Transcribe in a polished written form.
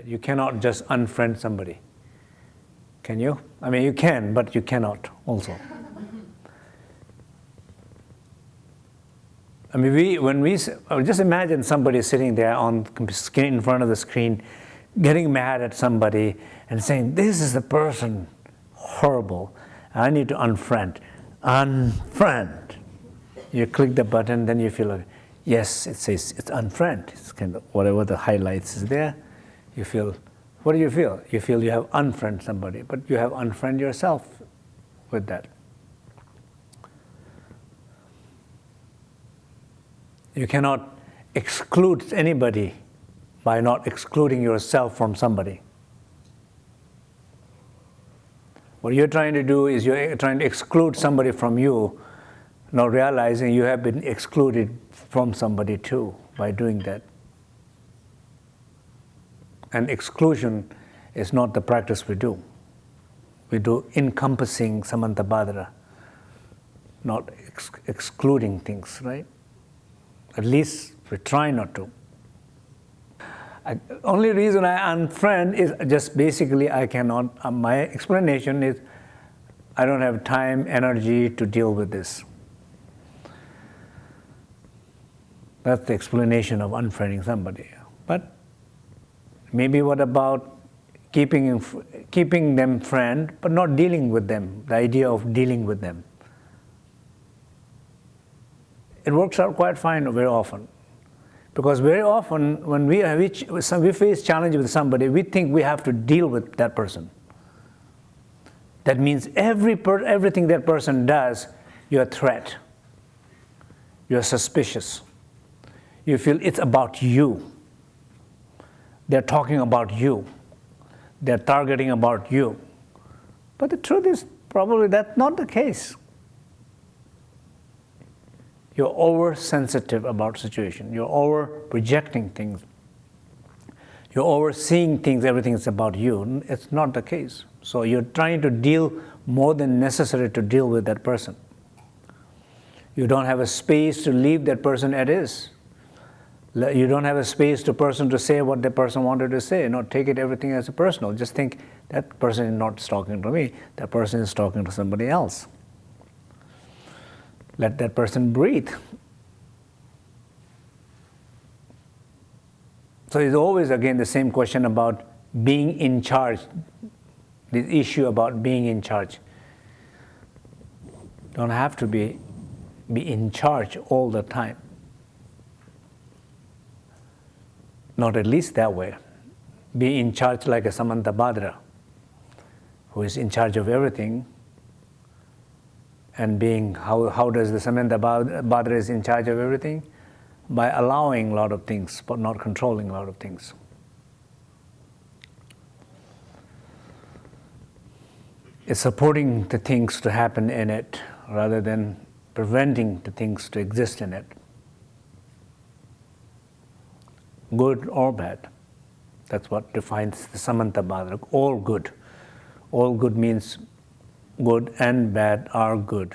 You cannot just unfriend somebody. Can you? I mean, you can, but you cannot also. I mean, when we just imagine somebody sitting there on screen, in front of the screen, getting mad at somebody and saying, "This is the person, horrible. I need to unfriend." Unfriend. You click the button, then you feel like, yes, it says it's unfriend. It's kind of whatever the highlights is there. You feel, what do you feel? You feel you have unfriend somebody, but you have unfriend yourself with that. You cannot exclude anybody by not excluding yourself from somebody. What you're trying to do is you're trying to exclude somebody from you, not realizing you have been excluded from somebody too by doing that. And exclusion is not the practice we do. We do encompassing samantabhadra, not excluding things, right? At least we try not to. Only reason I unfriend is just basically I cannot, my explanation is I don't have time, energy to deal with this. That's the explanation of unfriending somebody. But maybe what about keeping them friend, but not dealing with them, the idea of dealing with them. It works out quite fine very often. Because very often when we face challenge with somebody, we think we have to deal with that person. That means everything that person does, you're a threat. You're suspicious. You feel it's about you. They're talking about you. They're targeting about you. But the truth is probably that's not the case. You're oversensitive about situation. You're over-projecting things. You're overseeing things, everything is about you. It's not the case. So you're trying to deal more than necessary to deal with that person. You don't have a space to leave that person as is. You don't have a space to person to say what the person wanted to say. Not take it everything as a personal. Just think that person is not talking to me. That person is talking to somebody else. Let that person breathe. So it's always again the same question about being in charge. This issue about being in charge. Don't have to be in charge all the time. Not at least that way. Be in charge like a samantabhadra, who is in charge of everything. And being, how does the samantabhadra is in charge of everything? By allowing a lot of things, but not controlling a lot of things. It's supporting the things to happen in it, rather than preventing the things to exist in it. Good or bad. That's what defines the samantabhadra. All good. All good means good and bad are good.